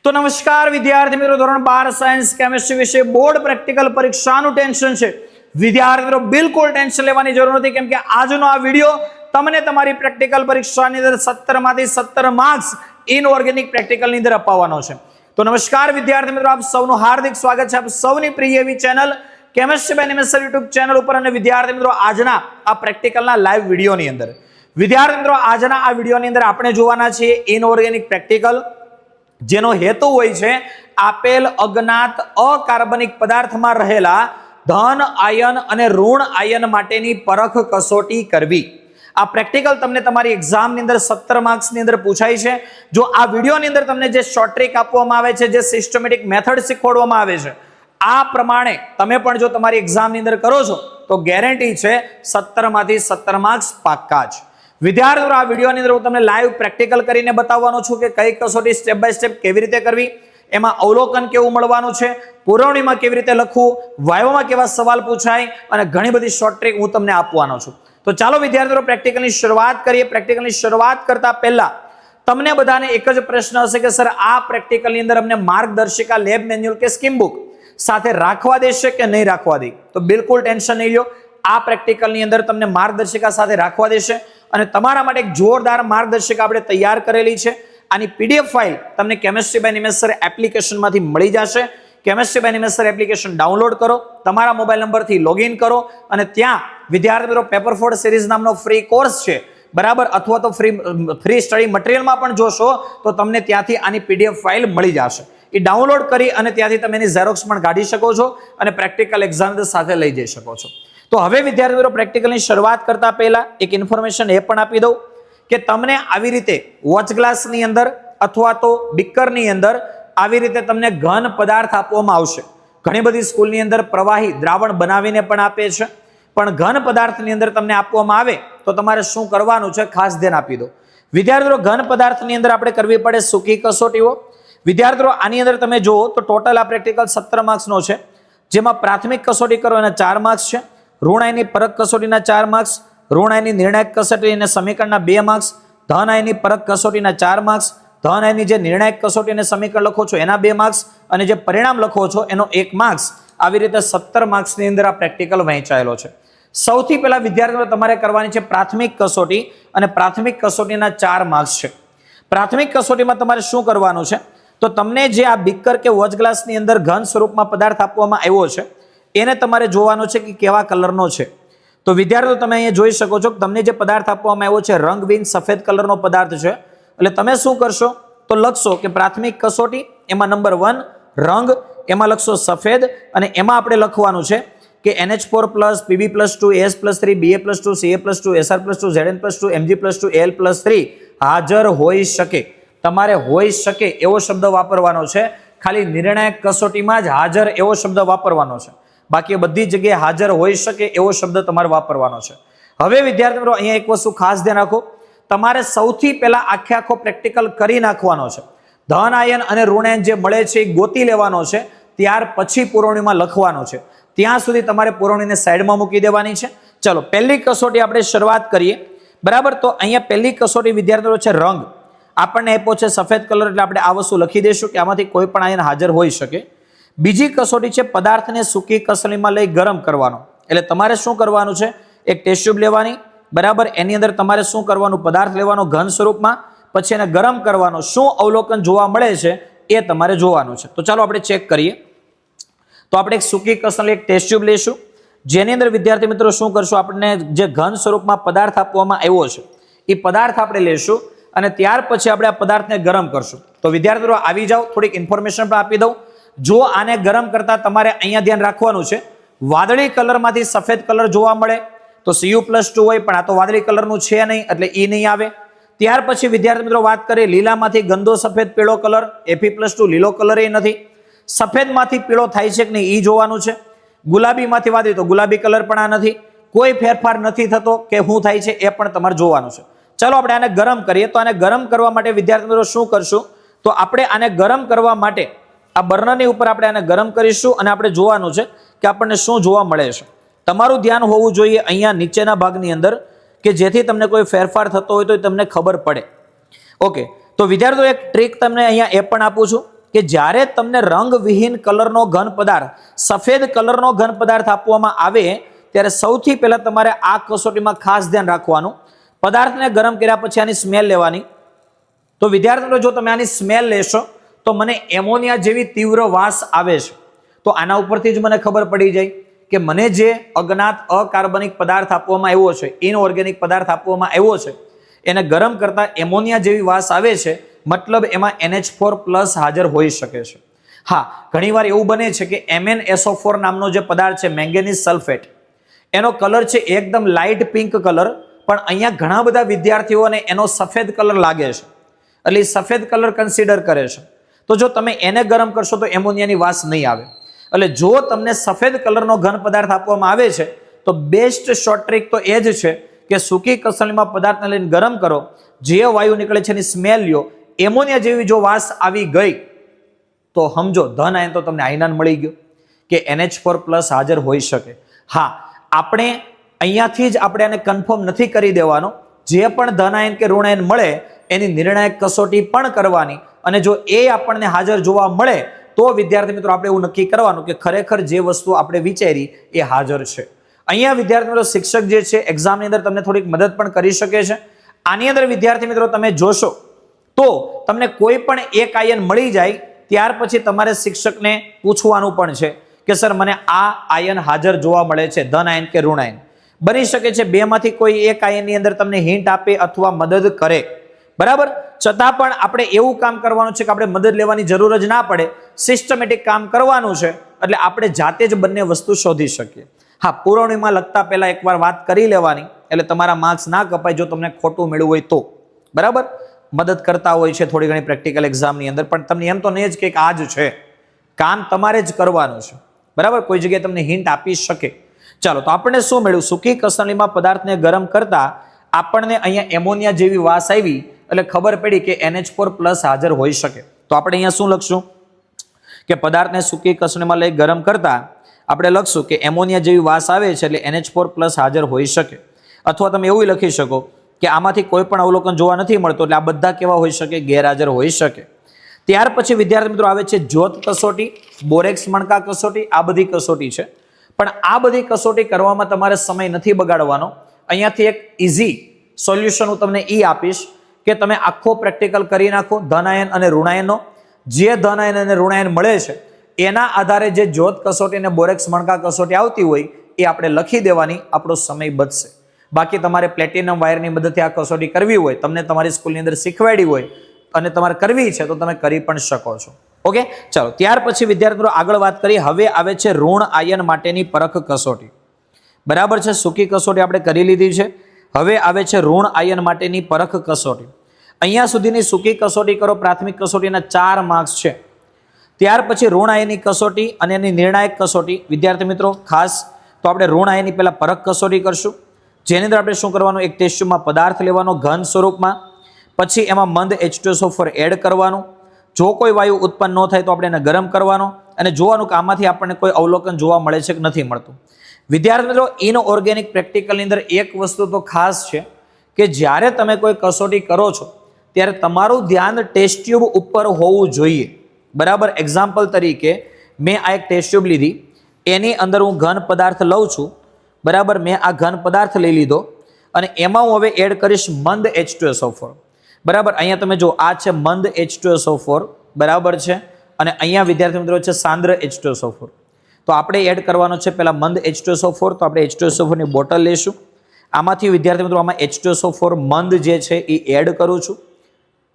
तो नमस्कार विद्यार्थी मित्रों, धोरण 12 साइंस केमिस्ट्री विषय बोर्ड प्रेक्टिकल परीक्षाનું ટેન્શન છે વિદ્યાર્થી મિત્રો, બિલકુલ ટેન્શન લેવાની જરૂર નથી કેમ કે આજનો આ વિડિયો તમને તમારી પ્રેક્ટિકલ પરીક્ષાની અંદર 17 માંથી 17 માર્ક્સ ઇનઓર્ગેનિક પ્રેક્ટિકલ ની અંદર અપાવવાનો છે। તો નમસ્કાર વિદ્યાર્થી મિત્રો, આપ સૌનું હાર્દિક સ્વાગત છે આપ સૌની પ્રિય એવી channel chemistry by Nimesh sir YouTube channel ઉપર। અને વિદ્યાર્થી મિત્રો, આજના આ પ્રેક્ટિકલના લાઈવ વિડિયોની અંદર વિદ્યાર્થી મિત્રો આજના આ વિડિયોની અંદર આપણે જોવાના છીએ ઇનઓર્ગેનિક પ્રેક્ટિકલ, જેનો હેતુ હોય છે આપેલ અજ્ઞાત અકાર્બનિક પદાર્થમાં રહેલા ધન આયન અને ઋણ આયન માટેની પરખ કસોટી કરવી। આ પ્રેક્ટિકલ તમને તમારી એક્ઝામની અંદર 17 માર્ક્સની અંદર પૂછાય છે। જો આ વિડિયોની અંદર તમને જે શોર્ટ ટ્રિક આપવામાં આવે છે, જે સિસ્ટમેટિક મેથડ શીખવાડવામાં આવે છે, આ પ્રમાણે તમે પણ જો તમારી એક્ઝામની અંદર કરો છો તો ગેરંટી છે 17 માંથી 17 માર્ક્સ પાક્કા જ। વિદ્યાર્થીઓ, આ વિડિયોની અંદર હું તમને લાઈવ પ્રેક્ટિકલ કરીને બતાવવાનો છું કે કઈ કસોટી સ્ટેપ બાય સ્ટેપ કેવી રીતે કરવી, એમાં અવલોકન કેવું મળવાનું છે, પુરવણીમાં કેવી રીતે લખવું, વાયવામાં કેવા સવાલ પૂછાય અને ઘણી બધી શોર્ટ ટ્રિક હું તમને આપવાનો છું। તો ચાલો વિદ્યાર્થીઓ પ્રેક્ટિકલની શરૂઆત કરીએ। પ્રેક્ટિકલની શરૂઆત કરતા પહેલા તમને બધાને એક જ પ્રશ્ન હશે કે સર આ પ્રેક્ટિકલની અંદર અમને માર્ગદર્શિકા, લેબ મેન્યુઅલ કે સ્કીમ બુક સાથે રાખવા દેશે કે નહીં રાખવા દે? તો બિલકુલ ટેન્શન નહીં લો, આ પ્રેક્ટિકલની અંદર તમને માર્ગદર્શિકા સાથે રાખવા દેશે અને તમારા માટે એક જોરદાર માર્ગદર્શિકા આપણે તૈયાર કરેલી છે। આની પીડીએફ ફાઇલ તમને કેમિસ્ટ્રી બાય નિમેશ સર એપ્લિકેશનમાંથી મળી જશે। Chemistry by Nimesh sir application download કરો, તમારા મોબાઈલ નંબરથી લોગિન કરો અને ત્યાં વિદ્યાર્થી મિત્રો પેપર 4 સિરીઝ નામનો ફ્રી કોર્સ છે, બરાબર, અથવા તો ફ્રી સ્ટડી મટીરિયલમાં પણ જોશો તો તમને ત્યાંથી આની પીડીએફ ફાઇલ મળી જશે। એ ડાઉનલોડ કરી અને ત્યાંથી તમે એની ઝેરોક્સ પણ કાઢી શકો છો અને પ્રેક્ટિકલ એક્ઝામ સાથે લઈ જઈ શકો છો। તો હવે વિદ્યાર્થી મિત્રો પ્રેક્ટિકલની શરૂઆત કરતા પહેલા એક ઇન્ફોર્મેશન એ પણ આપી દઉં કે તમને આવી રીતે વોચ ગ્લાસની અંદર અથવા તો બીકરની અંદર આવી રીતે તમને ઘન પદાર્થ આપવામાં આવશે। ઘણી બધી સ્કૂલની અંદર પ્રવાહી દ્રાવણ બનાવીને પણ આપે છે, પણ ઘન પદાર્થની અંદર તમને આપવામાં આવે તો તમારે શું કરવાનું છે ખાસ ધ્યાન આપી દો વિદ્યાર્થીઓ। ઘન પદાર્થની અંદર આપણે કરવી પડે સૂકી કસોટીઓ। વિદ્યાર્થીઓ આની અંદર તમે જુઓ તો ટોટલ આ પ્રેક્ટિકલ 17 માર્ક્સનો છે, જેમાં પ્રાથમિક કસોટી કરો એના 4 માર્ક્સ છે, ઋણ આયનની પરખ કસોટીના 4 માર્ક્સ, ઋણ આયનની નિર્ણાયક કસોટી અને સમીકરણના 2 માર્ક્સ, ધન આયનની પરખ કસોટીના 4 માર્ક્સ, ધન આયનની જે નિર્ણાયક કસોટી અને સમીકરણ લખો છો એના 2 માર્ક્સ અને જે પરિણામ લખો છો એનો 1 માર્ક્સ। આવી રીતે 17 માર્ક્સની અંદર આ પ્રેક્ટિકલ વહેંચાયેલો છે। સૌથી પહેલા વિદ્યાર્થીઓ તમારે કરવાની છે પ્રાથમિક કસોટી અને પ્રાથમિક કસોટીના 4 માર્ક્સ છે। પ્રાથમિક કસોટીમાં તમારે શું કરવાનું છે તો તમને જે આ બીકર કે વોચ ગ્લાસની અંદર ઘન સ્વરૂપમાં પદાર્થ આપવામાં આવ્યો છે એને તમારે જોવાનું છે કે કેવા કલરનો છે। તો વિદ્યાર્થીઓ તમે અહીંયા જોઈ શકો છો કે તમને જે પદાર્થ આપવામાં આવ્યો છે રંગવિહીન સફેદ કલરનો પદાર્થ છે। એટલે તમે શું કરશો તો લખશો કે પ્રાથમિક કસોટી, એમાં નંબર 1 રંગ, એમાં લખશો સફેદ અને એમાં આપણે લખવાનું છે કે NH4+, Pb+2, AS+3, Ba+2, Ca+2, Sr+2, Zn+2, Mg+2, Al+3 હાજર હોઈ શકે। તમારે હોઈ શકે એવો શબ્દ વાપરવાનો છે, ખાલી નિર્ણાયક કસોટીમાં જ હાજર એવો શબ્દ વાપરવાનો છે, બાકી બધી જગ્યાએ હાજર હોઈ શકે એવો શબ્દ તમારે વાપરવાનો છે। હવે વિદ્યાર્થી મિત્રો અહીંયા એક વસ્તુ ખાસ ધ્યાન રાખો, તમારે સૌથી પહેલા આખો પ્રેક્ટિકલ કરી નાખવાનો છે। ધન આયન અને ઋણ આયન જે મળે છે એ ગોતી લેવાનો છે, ત્યાર પછી પુરવણીમાં લખવાનો છે। ત્યાં સુધી તમારે પુરવણીને સાઈડમાં મૂકી દેવાની છે। ચલો પહેલી કસોટી આપણે શરૂઆત કરીએ, બરાબર। તો અહીંયા પહેલી કસોટી વિદ્યાર્થીઓ છે રંગ, આપણને આપ્યો છે સફેદ કલર એટલે આપણે આ વસ્તુ લખી દઈશું કે આમાંથી કોઈ પણ આયન હાજર હોઈ શકે। બીજી કસોટી છે પદાર્થને સૂકી કસોટીમાં લઈ ગરમ કરવાનો, એટલે તમારે શું કરવાનું છે એક ટેસ્ટ ટ્યુબ લેવાની, બરાબર, એની અંદર તમારે શું કરવાનું પદાર્થ લેવાનો ઘન સ્વરૂપમાં, પછી એને ગરમ કરવાનો, શું અવલોકન જોવા મળે છે એ તમારે જોવાનું છે। તો ચાલો આપણે ચેક કરીએ। તો આપણે એક સૂકી કસોટી એક ટેસ્ટ ટ્યુબ લઈશું, જેની અંદર વિદ્યાર્થી મિત્રો શું કરશું, આપણને જે ઘન સ્વરૂપમાં પદાર્થ આપવામાં આવ્યો છે એ પદાર્થ આપણે લેશું અને ત્યાર પછી આપણે આ પદાર્થને ગરમ કરશું। તો વિદ્યાર્થીઓ આવી જાઓ, થોડીક ઇન્ફોર્મેશન પણ આપી દઉં। જો આને ગરમ કરતા તમારે અહીંયા ધ્યાન રાખવાનું છે, વાદળી કલરમાંથી સફેદ કલર જોવા મળે તો Cu+2 હોય, પણ આ તો વાદળી કલરનું છે નહીં એટલે એ નહીં આવે। ત્યાર પછી વિદ્યાર્થી મિત્રો વાત કરીએ લીલામાંથી ગંદો સફેદ પીળો કલર, Fe+2 લીલો કલર એ નથી। સફેદમાંથી પીળો થાય છે કે નહીં એ જોવાનું છે। ગુલાબીમાંથી વાદળી તો ગુલાબી કલર પણ આ નથી, કોઈ ફેરફાર નથી થતો કે શું થાય છે એ પણ તમારે જોવાનું છે। ચલો આપણે આને ગરમ કરીએ। તો આને ગરમ કરવા માટે વિદ્યાર્થી મિત્રો શું કરશું તો આપણે આને ગરમ કરવા માટે આ બર્નરની ઉપર આપણે આને ગરમ કરીશું અને આપણે જોવાનું છે કે આપણને શું જોવા મળે છે। તમારું ધ્યાન હોવું જોઈએ અહીંયા નીચેના ભાગની અંદર કે જેથી તમને કોઈ ફેરફાર થતો હોય તો તમને ખબર પડે। ઓકે, તો વિદ્યાર્થીઓ એક ટ્રીક તમને અહીંયા એ પણ આપું છું કે જ્યારે તમને રંગવિહીન કલરનો ઘન પદાર્થ, સફેદ કલરનો ઘન પદાર્થ આપવામાં આવે ત્યારે સૌથી પહેલા તમારે આ કસોટીમાં ખાસ ધ્યાન રાખવાનું, પદાર્થને ગરમ કર્યા પછી આની સ્મેલ લેવાની. તો વિદ્યાર્થી મિત્રો, જો તમે આની સ્મેલ લેશો તો મને એમોનિયા જેવી તીવ્ર વાસ આવે છે. તો આના ઉપરથી જ મને ખબર પડી જાય કે મને જે અજ્ઞાત અકાર્બનિક પદાર્થ આપવામાં આવ્યો છે, ઇનઓર્ગેનિક પદાર્થ આપવામાં આવ્યો છે, એને ગરમ કરતા એમોનિયા જેવી વાસ આવે છે, મતલબ એમાં NH4+ હાજર હોઈ શકે છે. હા, ઘણીવાર એવું બને છે કે MnSO4 નામનો જે પદાર્થ છે, મેંગેનીઝ સલ્ફેટ, એનો કલર છે એકદમ લાઇટ પિંક કલર, પણ અહીંયા ઘણા બધા વિદ્યાર્થીઓને એનો સફેદ કલર લાગે છે, એટલે એ સફેદ કલર કન્સિડર કરે છે. તો જો તમે એને ગરમ કરશો તો એમોનિયાની વાસ નહીં આવે. એટલે જો તમને સફેદ કલરનો ઘન પદાર્થ આપવામાં આવે છે તો બેસ્ટ શોર્ટ ટ્રીક તો એ જ છે કે સૂકી કસરણીમાં પદાર્થને લઈને ગરમ કરો, જે વાયુ નીકળે છે એની સ્મેલ લ્યો, એમોનિયા જેવી જો વાસ આવી ગઈ તો સમજો ધન આયન તો તમને આયનાન મળી ગયો કે NH4+ હાજર હોઈ શકે. હા, આપણે અહીંયાથી જ આપણે આને કન્ફર્મ નથી કરી દેવાનો, જે પણ ધન આયન કે ઋણ આયન મળે એની નિર્ણાયક કસોટી પણ કરવાની, અને જો એ આપણને હાજર જોવા મળે તો વિદ્યાર્થી મિત્રો આપણે એવું નક્કી કરવાનું કે ખરેખર જે વસ્તુ આપણે વિચારી એ હાજર છે. અહીંયા વિદ્યાર્થી મિત્રો શિક્ષક જે છે એક્ઝામની અંદર તમને થોડીક મદદ પણ કરી શકે છે. આની અંદર વિદ્યાર્થી મિત્રો તમે જોશો તો તમને કોઈ પણ એક આયન મળી જાય ત્યાર પછી તમારે શિક્ષકને પૂછવાનું પણ છે કે સર મને આ આયન હાજર જોવા મળે છે, ધન આયન કે ઋણ આયન. બની શકે છે બેમાંથી કોઈ એક આયનની અંદર તમને હિન્ટ આપે અથવા મદદ કરે, બરાબર. છતાં પણ આપણે એવું કામ કરવાનું છે કે આપણે મદદ લેવાની જરૂર જ ના પડે, સિસ્ટમેટિક કામ કરવાનું છે, એટલે આપણે જાતે જ બંને વસ્તુ શોધી શકીએ. હા, પુરવણીમાં લખતા પહેલા એકવાર વાત કરી લેવાની, એટલે તમારા માર્ક્સ ના કપાય જો તમને ખોટું મળ્યું હોય તો, બરાબર. મદદ કરતા હોય છે થોડી ઘણી પ્રેક્ટિકલ એક્ઝામની અંદર, પણ તમને એમ તો નહીં જ કે આ જ છે, કામ તમારે જ કરવાનું છે, બરાબર. કોઈ જગ્યાએ તમને હિન્ટ આપી શકે. ચાલો, તો આપણને શું મળ્યું? સૂકી કસરણીમાં પદાર્થને ગરમ કરતા આપણને અહીંયા એમોનિયા જેવી વાસ આવી, એટલે ખબર પડી કે NH4+ હાજર હોઈ શકે. તો આપણે અહીંયા શું લખશું કે પદાર્થને સૂકી કસરણીમાં લઈ ગરમ કરતા આપણે લખશું કે એમોનિયા જેવી વાસ આવે છે, એટલે NH4+ હાજર હોઈ શકે. અથવા તમે એવું લખી શકો કે આમાંથી કોઈ પણ અવલોકન જોવા નથી મળતો, એટલે આ બધા કેવા હોઈ શકે? ગેરહાજર હોઈ શકે. ત્યાર પછી વિદ્યાર્થી મિત્રો આવે છે જ્યોત કસોટી, બોરેક્સ મણકા કસોટી. આ બધી કસોટી છે, પણ આ બધી કસોટી કરવામાં તમારે સમય નથી બગાડવાનો. અહીંયાથી એક ઇઝી સોલ્યુશન હું તમને આપીશ કે તમે આખો પ્રેક્ટિકલ કરી નાખો ધન આયન અને ઋણાયનનો. જે ધન આયન અને ઋણાયન મળે છે એના આધારે જે જ્યોત કસોટી અને બોરેક્સ મણકા કસોટી આવતી હોય એ આપણે લખી દેવાની, આપણો સમય બચશે. બાકી તમારે પ્લેટિનમ વાયરની મદદથી આ કસોટી કરવી હોય, તમને તમારી સ્કૂલની અંદર શીખવાડી હોય અને તમારે કરવી છે તો તમે કરી પણ શકો છો. ઓકે, ચાલો. ત્યાર પછી વિદ્યાર્થીઓ આગળ વાત કરી. હવે આવે છે ઋણ આયન માટેની પરખ કસોટી, બરાબર છે. સૂકી કસોટી આપણે કરી લીધી છે. હવે આવે છે ઋણ આયન માટેની પરખ કસોટી. અહીંયા સુધીની સૂકી કસોટી કરો, પ્રાથમિક કસોટીના 4 માર્ક્સ છે. ત્યાર પછી ઋણ આયનની કસોટી અને એની નિર્ણાયક કસોટી. વિદ્યાર્થી મિત્રો ખાસ તો આપણે ઋણ આયનની પહેલા પરખ કસોટી કરશું, જેની અંદર આપણે શું કરવાનું? એક ટેસ્ટ ટ્યુબમાં પદાર્થ લેવાનો ઘન સ્વરૂપમાં, પછી એમાં મંદ H2SO4 એડ કરવાનું. જો કોઈ વાયુ ઉત્પન્ન ન થાય તો આપણે એને ગરમ કરવાનો અને જોવાનું કે આમાંથી આપણને કોઈ અવલોકન જોવા મળે છે કે નથી મળતું. વિદ્યાર્થી મિત્રો, ઇનઓર્ગેનિક પ્રેક્ટિકલની અંદર એક વસ્તુ તો ખાસ છે કે જ્યારે તમે કોઈ કસોટી કરો છો ત્યારે તમારું ધ્યાન ટેસ્ટ ટ્યુબ ઉપર હોવું જોઈએ, બરાબર. એક્ઝામ્પલ તરીકે મેં આ એક ટેસ્ટ ટ્યુબ લીધી, એની અંદર હું ઘન પદાર્થ લઉં છું, બરાબર. મેં આ ઘન પદાર્થ લઈ લીધો અને એમાં હું હવે એડ કરીશ મંદ H2SO4, બરાબર. અહીંયા તમે જો આ છે મંદ H2SO4, બરાબર છે, અને અહીંયા વિદ્યાર્થી મિત્રો છે સાંદ્ર H2SO4. તો આપણે એડ કરવાનો છે પહેલા મંદ H2SO4. તો આપણે H2SO4 ની બોટલ લઈશું. આમાંથી વિદ્યાર્થી મિત્રો આમાં H2SO4 મંદ જે છે એ એડ કરું છું,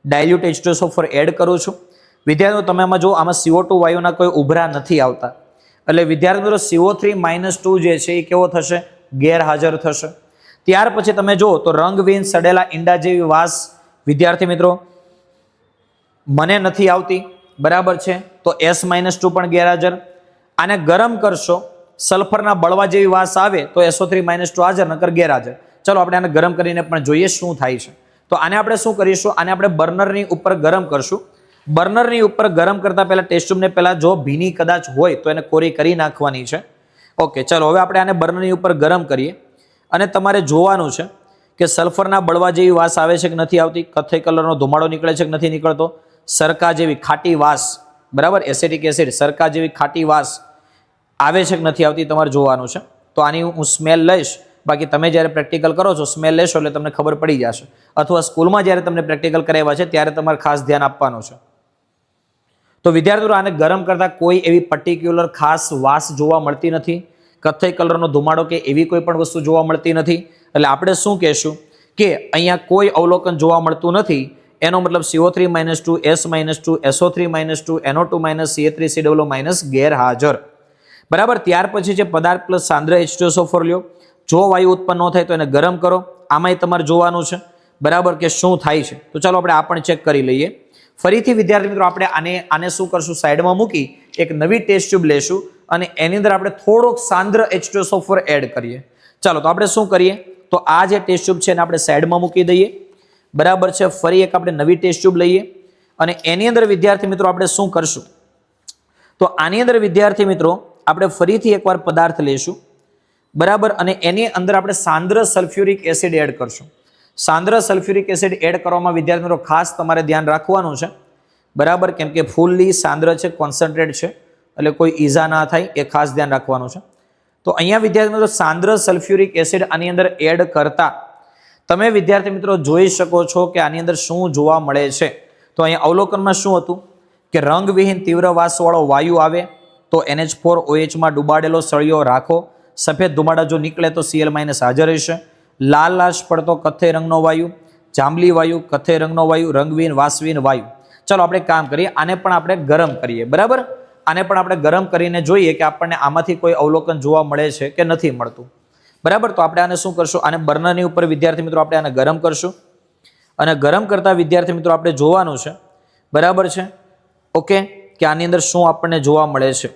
ડાયલ્યુટ H2SO4 એડ કરું છું. વિદ્યાર્થીઓ તમે આમાં જો આમાં CO2 વાયુના કોઈ ઉભરા નથી આવતા, એટલે વિદ્યાર્થી મિત્રો CO3-2 જે છે એ કેવો થશે? ગેરહાજર થશે. ત્યાર પછી તમે જો તો રંગવિહીન સડેલા ઈંડા જેવી વાસ વિદ્યાર્થી મિત્રો મને નથી આવતી, બરાબર છે. તો S-2 પણ ગેરહાજર. આને ગરમ કરશો, સલ્ફરના બળવા જેવી વાસ આવે તો SO3-2 હાજર, નકર ગેરહાજર. ચલો આપણે આને ગરમ કરીને પણ જોઈએ શું થાય છે. તો આને આપણે શું કરીશું? આને આપણે બર્નરની ઉપર ગરમ કરશું. બર્નરની ઉપર ગરમ કરતા પહેલા ટેસ્ટ ટ્યુબને પહેલા જો ભીની કદાચ હોય તો એને કોરી કરી નાખવાની છે. ઓકે, ચલો હવે આપણે આને બર્નરની ઉપર ગરમ કરીએ અને તમારે જોવાનું છે કે સલ્ફરના બળવા જેવી વાસ આવે છે કે નથી આવતી, કથ્થઈ કલરનો ધુમાડો નીકળે છે કે નથી નીકળતો, સરકા જેવી ખાટી વાસ બરાબર, એસિટિક એસિડ સરકા જેવી ખાટી વાસ આવે છે કે નથી આવતી તમારે જોવાનું છે. તો આની હું સ્મેલ લઈશ, બાકી તમે જ્યારે પ્રેક્ટિકલ કરો છો સ્મેલ લેશો એટલે તમને ખબર પડી જશે, અથવા સ્કૂલમાં જ્યારે તમને પ્રેક્ટિકલ કરાવ્યા છે ત્યારે તમારે ખાસ ધ્યાન આપવાનું છે. તો વિદ્યાર્થીઓ આને ગરમ કરતા કોઈ એવી પર્ટિક્યુલર ખાસ વાસ જોવા મળતી નથી, કથ્થઈ કલરનો ધુમાડો કે એવી કોઈ પણ વસ્તુ જોવા મળતી નથી. એટલે આપણે શું કહેશું કે અહીંયા કોઈ અવલોકન જોવા મળતું નથી. એનો મતલબ CO3-2, S-2, SO3-2, NO2-, CH3COO- ગેરહાજર. બરાબર. ત્યાર પછી છે પદાર્થ પ્લસ સાંદ્ર H2SO4 લ્યો. જો વાયુ ઉત્પન્ન ન થાય તો એને ગરમ કરો. આમાંય તમારે જોવાનું છે બરાબર કે શું થાય છે. તો ચાલો આપણે આ પણ ચેક કરી લઈએ. ફરીથી વિદ્યાર્થી મિત્રો આપણે આને શું કરશું, સાઈડમાં મૂકી એક નવી ટેસ્ટ ટ્યુબ લેશું અને એની અંદર આપણે થોડોક સાંદ્ર H2SO4 એડ કરીએ. ચાલો તો આપણે શું કરીએ, તો આ જે ટેસ્ટ ટ્યુબ છે એને આપણે સાઈડમાં મૂકી દઈએ. બરાબર છે. ફરી એક આપણે નવી ટેસ્ટ ટ્યુબ લઈએ અને એની અંદર વિદ્યાર્થી મિત્રો આપણે શું કરશું, તો આની અંદર વિદ્યાર્થી મિત્રો આપણે ફરીથી એકવાર પદાર્થ લેશું. બરાબર. અને એની અંદર આપણે સાંદ્ર સલ્ફ્યુરિક એસિડ એડ કરશું. સાંદ્ર સલ્ફ્યુરિક એસિડ એડ કરવામાં વિદ્યાર્થી મિત્રો ખાસ તમારે ધ્યાન રાખવાનું છે. બરાબર. કેમ કે ફૂલ્લી સાંદ્ર છે, કોન્સન્ટ્રેટ છે, એટલે કોઈ ઈજા ના થાય એ ખાસ ધ્યાન રાખવાનું છે. તો અહીંયા વિદ્યાર્થી મિત્રો સાંદ્ર સલ્ફ્યુરિક એસિડ આની અંદર એડ કરતા તમે વિદ્યાર્થી મિત્રો જોઈ શકો છો કે આની અંદર શું જોવા મળે છે. તો અહીંયા અવલોકનમાં શું હતું કે રંગવિહીન તીવ્ર વાસવાળો વાયુ આવે તો NH4OH માં ડુબાડેલો સળિયો રાખો. સફેદ ધુમાડા જો નીકળે તો Cl- હાજર રહેશે. લાશ પડતો કથ્થઈ રંગનો વાયુ, જાંબલી વાયુ, કથ્થઈ રંગનો વાયુ, રંગવિહીન વાસવિહીન વાયુ. ચાલો આપણે કામ કરીએ, આને પણ આપણે ગરમ કરીએ. બરાબર. આને પણ આપણે ગરમ કરીને જોઈએ કે આપણને આમાંથી કોઈ અવલોકન જોવા મળે છે કે નથી મળતું. બરાબર. તો આપણે આને શું કરશું, આને બર્નરની ઉપર વિદ્યાર્થી મિત્રો આપણે આને ગરમ કરશું અને ગરમ કરતા વિદ્યાર્થી મિત્રો આપણે જોવાનું છે. બરાબર છે. ઓકે, કે આની અંદર શું આપણને જોવા મળે છે.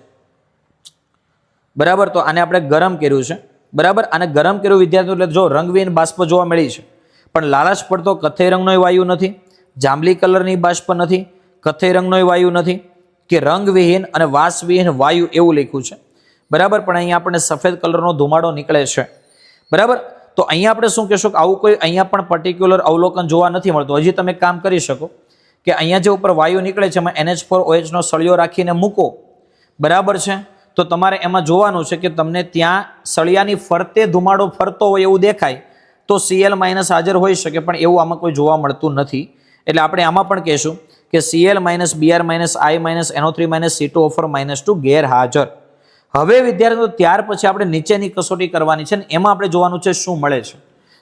બરાબર. તો આને આપણે ગરમ કર્યું છે. બરાબર. આને ગરમ કર્યું વિદ્યાર્થીઓ એટલે જો રંગવિહીન બાષ્પ જોવા મળી છે, પણ લાલાશ પડતો કથ્થઈ રંગનો વાયુ નથી, જાંબલી કલરની બાષ્પ નથી, કથ્થઈ રંગનો વાયુ નથી, કે રંગવિહીન અને વાસવિહીન વાયુ એવું લખ્યું છે. બરાબર. પણ અહીંયા આપણને સફેદ કલરનો ધુમાડો નીકળે છે. બરાબર. તો અહીંયા આપણે શું કહેશું કે આવું કોઈ અહીંયા પણ પર્ટિક્યુલર અવલોકન જોવા નથી મળતું. હજી તમે કામ કરી શકો કે અહીંયા જે ઉપર વાયુ નીકળે છે એમાં NH4OH નો સળિયો રાખીને મૂકો. બરાબર છે. તો તમારે એમાં જોવાનું છે કે તમને ત્યાં સળિયાની ફરતે ધુમાડો ફરતો હોય એવું દેખાય તો Cl- હાજર હોઈ શકે, પણ એવું આમાં કોઈ જોવા મળતું નથી. એટલે આપણે આમાં પણ કહેશું કે Cl- Br- I- NO3- C2O4- ગેરહાજર. હવે વિદ્યાર્થીઓ ત્યાર પછી આપણે નીચેની કસોટી કરવાની છે ને એમાં આપણે જોવાનું છે શું મળે છે.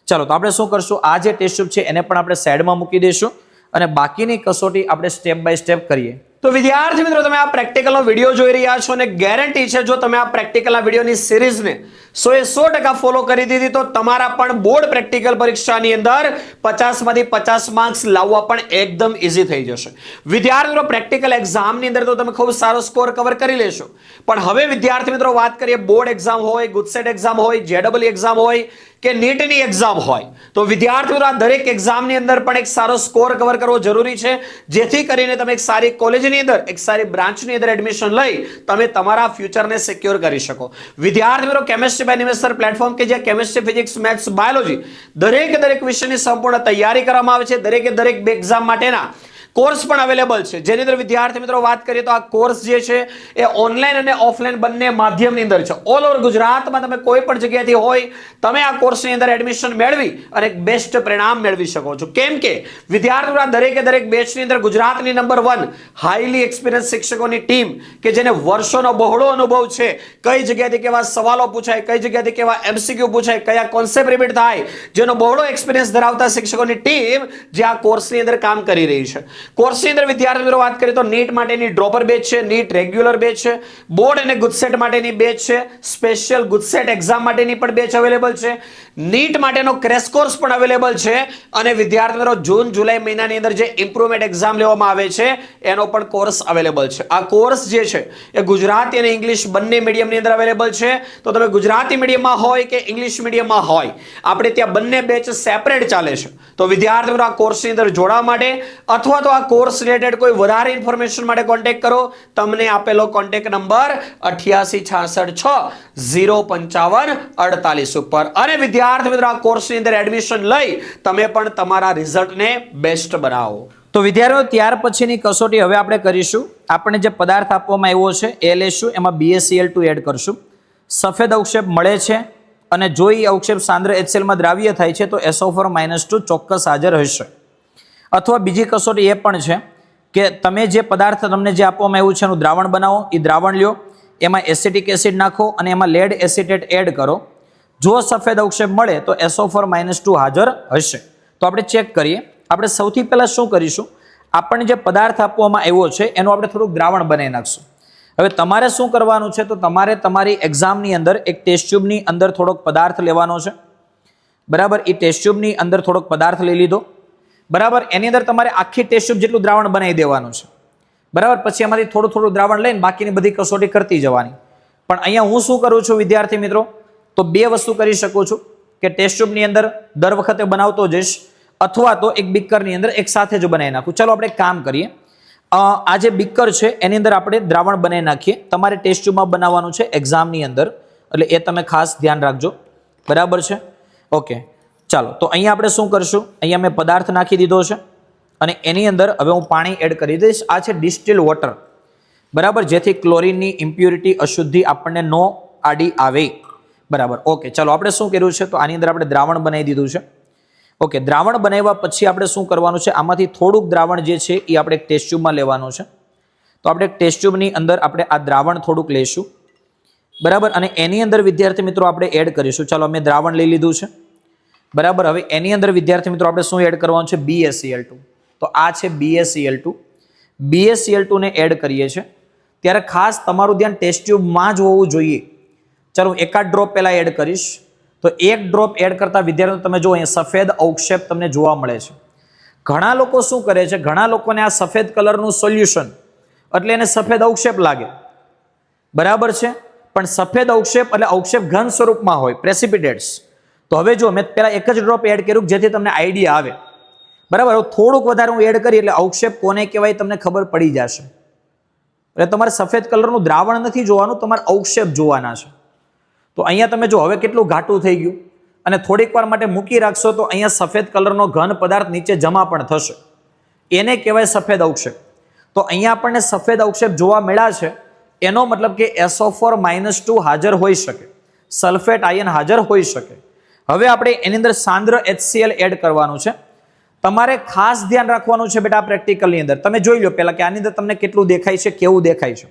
ચાલો તો આપણે શું કરશું, આ જે ટેસ્ટ ટ્યુબ છે એને પણ આપણે સાઈડમાં મૂકી દઈશું અને બાકીની કસોટી આપણે સ્ટેપ બાય સ્ટેપ કરીએ. તો વિદ્યાર્થી મિત્રો તમે આ પ્રેક્ટિકલનો વિડીયો જોઈ રહ્યા છો અને ગેરંટી છે જો તમે આ પ્રેક્ટિકલના વિડીયોની સિરીઝને 100% ફોલો કરી દીધી તો તમારા પણ બોર્ડ પ્રેક્ટિકલ પરીક્ષાની અંદર 50 માંથી 50 માર્ક્સ લાવવા પણ એકદમ ઈઝી થઈ જશે. વિદ્યાર્થી મિત્રો પ્રેક્ટિકલ એક્ઝામની અંદર તો તમે ખૂબ સારો સ્કોર કવર કરી લેશો, પણ હવે વિદ્યાર્થી મિત્રો વાત કરીએ બોર્ડ એક્ઝામ હોય, ગુજસેટ એક્ઝામ હોય, JEE એક્ઝામ હોય કે નીટની એક્ઝામ હોય, તો વિદ્યાર્થી મિત્રો આ દરેક એક્ઝામની અંદર પણ એક સારો સ્કોર કવર કરવો જરૂરી છે, જેથી કરીને તમે એક સારી કોલેજની અંદર, એક સારી બ્રાન્ચની અંદર એડમિશન લઈ તમે તમારા ફ્યુચરને સિક્યોર કરી શકો. વિદ્યાર્થી મિત્રો કેમિસ્ટ્રી બાય નિમેશ પ્લેટફોર્મ કે જ્યાં કેમિસ્ટ્રી, ફિઝિક્સ, મેથ્સ, બાયોલોજી દરેક વિષયની સંપૂર્ણ તૈયારી કરવામાં આવે છે. દરેક બે એક્ઝામ માટેના કોર્સ પણ અવેલેબલ છે, જેની અંદર વિદ્યાર્થી મિત્રો વાત કરીએ તો આ કોર્સ જે છે એ ઓનલાઈન અને ઓફલાઈન બંને માધ્યમની અંદર છે. ઓલ ઓવર ગુજરાતમાં તમે કોઈ પણ જગ્યાએથી હોય તમે આ કોર્સની અંદર એડમિશન મેળવી અને બેસ્ટ પરિણામ મેળવી શકો છો. કેમ કે વિદ્યાર્થીઓ દરેક બેચની અંદર ગુજરાતની નંબર 1 હાઈલી એક્સપિરિયન્સ શિક્ષકોની ટીમ કે જેને વર્ષોનો બહોળો અનુભવ છે, કઈ જગ્યાએથી કેવા સવાલો પૂછાય, કઈ જગ્યાએથી કેવા MCQ પૂછાય, કયા કોન્સેપ્ટ રિપીટ થાય, જેનો બહોળો એક્સપિરિયન્સ ધરાવતા શિક્ષકોની ટીમ જે આ કોર્સની અંદર કામ કરી રહી છે. કોર્સની અંદર વિદ્યાર્થી મિત્રો વાત કરીએ તો નીટ માટેની ડ્રોપર બેચ છે, નીટ રેગ્યુલર બેચ છે, બોર્ડ અને ગુજસેટ માટેની બેચ છે, સ્પેશિયલ ગુજસેટ એક્ઝામ માટેની પણ બેચ અવેલેબલ છે, નીટ માટેનો ક્રેશ કોર્સ પણ અવેલેબલ છે અને વિદ્યાર્થી મિત્રો જૂન જુલાઈ મહિનાની અંદર જે ઇમ્પ્રુવમેન્ટ એક્ઝામ લેવામાં આવે છે એનો પણ કોર્સ અવેલેબલ છે. આ કોર્સ જે છે એ ગુજરાતી અને ઇંગ્લિશ બંને મીડિયમની અંદર અવેલેબલ છે. તો તમે ગુજરાતી મીડિયમમાં હોય કે ઇંગ્લિશ મીડિયમમાં હોય આપણે ત્યાં બંને બેચ સેપરેટ ચાલે છે. તો વિદ્યાર્થી મિત્રો આ કોર્સની અંદર જોડાવા માટે અથવા તો આ કોર્સ રિલેટેડ કોઈ વધારે ઇન્ફોર્મેશન માટે કોન્ટેક્ટ કરો. તમને આપેલો કોન્ટેક્ટ નંબર 8866605548 ઉપર. અને વિદ્યાર્થી મિત્રો આ કોર્સની અંદર એડમિશન લઈ તમે પણ તમારા રિઝલ્ટને બેસ્ટ બનાવો. તો વિદ્યાર્થીઓ ત્યાર પછીની કસોટી હવે આપણે કરીશું. આપણે જે પદાર્થ આપવામાં આવ્યો છે એ લેશું, એમાં BaCl2 એડ કરશું. સફેદ અવક્ષેપ મળે છે અને જો એ અવક્ષેપ સાંદ્ર HCl માં દ્રાવ્ય થાય છે તો SO4-2 ચોક્કસ હાજર હશે. અથવા બીજી કસોટી એ પણ છે કે તમે જે પદાર્થ તમને જે આપવામાં આવ્યું છે એનું દ્રાવણ બનાવો, એ દ્રાવણ લ્યો, એમાં એસિટિક એસિડ નાખો અને એમાં લેડ એસિટેટ એડ કરો. જો સફેદ અવક્ષેપ મળે તો SO4-2 હાજર હશે. તો આપણે ચેક કરીએ. આપણે સૌથી પહેલા શું કરીશું, આપણને જે પદાર્થ આપવામાં આવ્યો છે એનું આપણે થોડુંક દ્રાવણ બનાવી નાખશું. હવે તમારે શું કરવાનું છે, તો તમારે તમારી એક્ઝામની અંદર એક ટેસ્ટ ટ્યુબની અંદર થોડોક પદાર્થ લેવાનો છે. બરાબર, એ ટેસ્ટ ટ્યુબની અંદર થોડોક પદાર્થ લઈ લીધો. બરાબર, એની અંદર તમારે આખી ટેસ્ટ ટ્યુબ જેટલું દ્રાવણ બનાવી દેવાનું છે. બરાબર, પછી એમાંથી થોડું થોડું દ્રાવણ લઈને બાકીની બધી કસોટી કરતી જવાની. પણ અહીંયા હું શું કરું છું વિદ્યાર્થી મિત્રો, તો બે વસ્તુ કરી શકું છું કે ટેસ્ટ ટ્યુબની અંદર દર વખતે બનાવતો જઈશ, અથવા તો એક બીકરની અંદર એક સાથે જ બનાવી નાખું. ચલો આપણે એક કામ કરીએ. આ જે બીકર છે એની અંદર આપણે દ્રાવણ બનાવી નાખીએ. તમારે ટેસ્ટ ટ્યુબમાં બનાવવાનું છે એક્ઝામની અંદર, એટલે એ તમે ખાસ ધ્યાન રાખજો. બરાબર છે, ઓકે. ચાલો, તો અહીંયા આપણે શું કરશું, અહીંયા મેં પદાર્થ નાખી દીધો છે અને એની અંદર હવે હું પાણી એડ કરી દઈશ. આ છે ડિસ્ટિલ વોટર. બરાબર, જેથી ક્લોરીનની ઇમ્પ્યુરિટી અશુદ્ધિ આપણને નો આડી આવે. બરાબર, ઓકે. ચાલો આપણે શું કર્યું છે, તો આની અંદર આપણે દ્રાવણ બનાવી દીધું છે. ઓકે, દ્રાવણ બનાવ્યા પછી આપણે શું કરવાનું છે, આમાંથી થોડુંક દ્રાવણ જે છે એ આપણે એક ટેસ્ટ ટ્યુબમાં લેવાનું છે. તો આપણે એક ટેસ્ટ ટ્યુબની અંદર આપણે આ દ્રાવણ થોડુંક લઈશું. બરાબર, અને એની અંદર વિદ્યાર્થી મિત્રો આપણે એડ કરીશું. ચાલો, અમે દ્રાવણ લઈ લીધું છે. બરાબર, હવે એની અંદર વિદ્યાર્થી મિત્રો આપણે શું એડ કરવાનું છે, BaCl2. તો આ છે BaCl2. BaCl2 ને એડ કરીએ છીએ ત્યારે ખાસ તમારું ધ્યાન ટેસ્ટ ટ્યુબમાં જ હોવું જોઈએ. ચાલો, એકાદ ડ્રોપ પહેલા એડ કરીશ. તો એક ડ્રોપ એડ કરતા વિદ્યાર્થીઓ તમે જો અહીંયા સફેદ અવક્ષેપ તમને જોવા મળે છે. ઘણા લોકો શું કરે છે, ઘણા લોકોને આ સફેદ કલરનું સોલ્યુશન એટલે એને સફેદ અવક્ષેપ લાગે. બરાબર છે, પણ સફેદ અવક્ષેપ એટલે અવક્ષેપ ઘન સ્વરૂપમાં હોય, પ્રેસિપિટેટ્સ. તો હવે જો મેં પહેલા એક જ ડ્રોપ એડ કર્યું જેથી તમને આઈડિયા આવે. બરાબર, થોડુંક વધારે હું એડ કરી એટલે અવક્ષેપ કોને કહેવાય તમને ખબર પડી જશે. એટલે તમારે સફેદ કલરનું દ્રાવણ નથી જોવાનું, તમારે અવક્ષેપ જોવાના છે. તો અહીંયા તમે જો હવે કેટલું ઘાટું થઈ ગયું, અને થોડીક વાર માટે મૂકી રાખશો તો અહીંયા સફેદ કલરનો ઘન પદાર્થ નીચે જમા પણ થશે. એને કહેવાય સફેદ અવક્ષેપ. તો અહીંયા આપણને સફેદ અવક્ષેપ જોવા મળ્યા છે, એનો મતલબ કે SO4-2 હાજર હોઈ શકે, સલ્ફેટ આયન હાજર હોઈ શકે. હવે આપણે એની અંદર સાંદ્ર HCl એડ કરવાનું છે. તમારે ખાસ ધ્યાન રાખવાનું છે બેટા પ્રેક્ટિકલની અંદર. તમે જોઈ લો પહેલા કે આની અંદર તમને કેટલું દેખાય છે, કેવું દેખાય છે.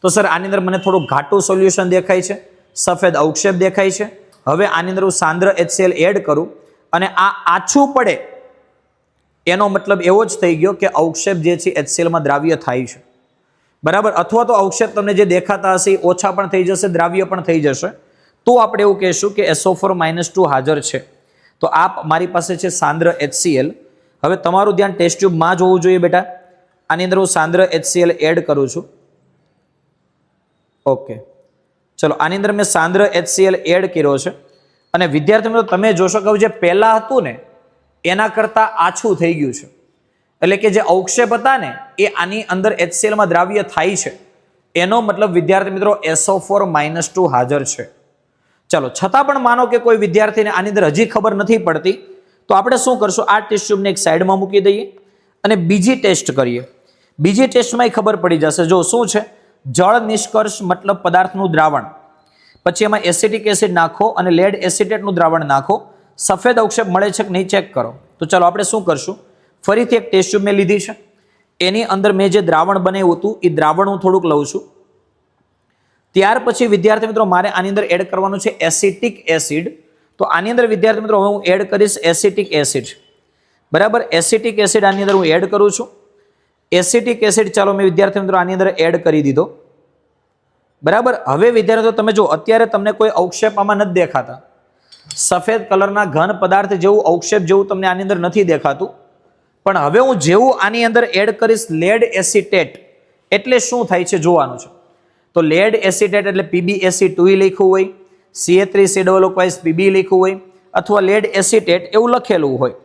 તો સર આની અંદર મને થોડું ઘાટું સોલ્યુશન દેખાય છે, સફેદ અવક્ષેપ દેખાય છે. હવે આની અંદર હું સાંદ્ર HCl એડ કરું અને આ આછું પડે એનો મતલબ એવો જ થઈ ગયો કે અવક્ષેપ જે છે HCl માં દ્રાવ્ય થાય છે. બરાબર, અથવા તો અવક્ષેપ તમને જે દેખાતા હશે એ ઓછા પણ થઈ જશે, દ્રાવ્ય પણ થઈ જશે. તો આપણે એવું કહેશું કે SO4-2 હાજર છે. તો આ મારી પાસે છે સાંદ્ર HCl. હવે તમારું ધ્યાન ટેસ્ટ ટ્યુબમાં જ હોવું જોઈએ બેટા. આની અંદર હું સાંદ્ર HCl એડ કરું છું. ઓકે, ચલો, આની અંદર મેં સાંદ્ર HCl એડ કર્યો છે અને વિદ્યાર્થી મિત્રો તમે જોશો કે જે પહેલા હતું ને એના કરતાં આછું થઈ ગયું છે. એટલે કે જે અવક્ષેપ હતા ને એ આની અંદર HCl માં દ્રાવ્ય થાય છે. એનો મતલબ વિદ્યાર્થી મિત્રો SO4-2 હાજર છે. ચલો, છતાં પણ માનો કે કોઈ વિદ્યાર્થીને આની અંદર હજી ખબર નથી પડતી, તો આપણે શું કરશું, આ ટેસ્ટ ટ્યુબને એક સાઈડમાં મૂકી દઈએ અને બીજી ટેસ્ટ કરીએ. બીજી ટેસ્ટમાં ખબર પડી જશે. જો શું છે, જળ નિષ્કર્ષ મતલબ પદાર્થનું દ્રાવણ, પછી એમાં એસિટિક એસિડ નાખો અને લેડ એસિટેટનું દ્રાવણ નાખો. સફેદ અવક્ષેપ મળે છે કે નહીં ચેક કરો. તો ચાલો આપણે શું કરશું, ફરીથી એક ટેસ્ટ ટ્યુબ મેં લીધી છે. એની અંદર મેં જે દ્રાવણ બનાવ્યું હતું એ દ્રાવણ હું થોડુંક લઉં છું. ત્યાર પછી વિદ્યાર્થી મિત્રો મારે આની અંદર એડ કરવાનું છે એસિટિક એસિડ. તો આની અંદર વિદ્યાર્થી મિત્રો હવે હું એડ કરીશ એસિટિક એસિડ. બરાબર, એસિટિક એસિડ આની અંદર હું એડ કરું છું. એસિટિક એસિડ ચાલો મેં વિદ્યાર્થી મિત્રો આની અંદર એડ કરી દીધો. બરાબર, હવે વિદ્યાર્થીઓ તમે જો અત્યારે તમને કોઈ અવક્ષેપ આમાં નથી દેખાતા. સફેદ કલરના ઘન પદાર્થ જેવું અવક્ષેપ જેવું તમને આની અંદર નથી દેખાતું. પણ હવે હું જેવું આની અંદર એડ કરીશ લેડ એસિટેટ, એટલે શું થાય છે જોવાનું છે. તો લેડ એસિટેટ એટલે PbAc2 લખ્યું હોય, Ca3COO Pb લખ્યું હોય, અથવા લેડ એસિટેટ એવું લખેલું હોય.